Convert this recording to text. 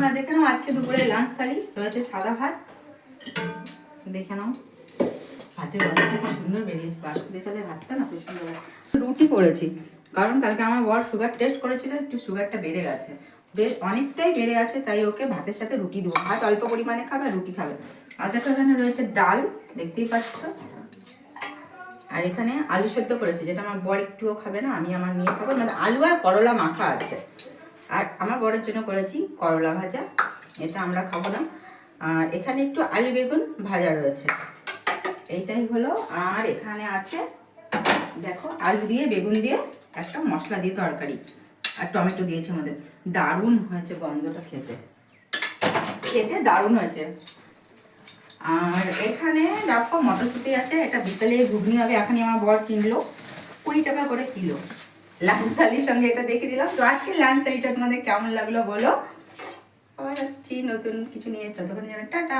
তোমরা দেখে নাও আজকে দুপুরে লাঞ্চ থালি রয়েছে সাদা ভাত, দেখে নাও ভাতের গন্ধটা কি সুন্দর বেরিয়েছে, বাসমতি চালের ভাতটা না খুব সুন্দর। রুটি করেছি কারণ কালকে আমার বর সুগার টেস্ট করেছিল, একটু সুগারটা বেড়ে গেছে, বেশ অনেকটাই বেড়ে গেছে, তাই ওকে ভাতের সাথে রুটি দেবো। ভাত অল্প পরিমাণে খাবে, রুটি খাবে। আর দেখো এখানে রয়েছে ডাল, দেখতেই পাচ্ছ। আর এখানে আলু সেদ্ধ করেছি, যেটা আমার বর একটুও খাবে না, আমি আমার মেয়ে খাবো। মানে আলু আর করলা মাখা আছে। আর আমার বরের জন্য করেছি করলা ভাজা, এটা আমরা খাবো না। আর এখানে একটু আলু বেগুন ভাজা রয়েছে, এইটাই হলো। আর এখানে আছে দেখো আলু দিয়ে বেগুন দিয়ে একটা মশলা দিয়ে তরকারি, আর টমেটো দিয়েছে আমাদের। দারুণ হয়েছে, গন্ধটা খেতে খেতে দারুণ হয়েছে। আর এখানে দেখো মটরশুঁটি আছে, এটা বিকেলে ঘুগনি হবে। এখনই আমার বর কিনলো, 20 টাকা করে কিলো। লাঞ্চ থালির সঙ্গে এটা দেখে দিলাম। তো আজকে লাঞ্চ থালিটা তোমাদের কেমন লাগলো বলো। আবার আসছি নতুন কিছু নিয়ে, ততক্ষণ জানা টাটা।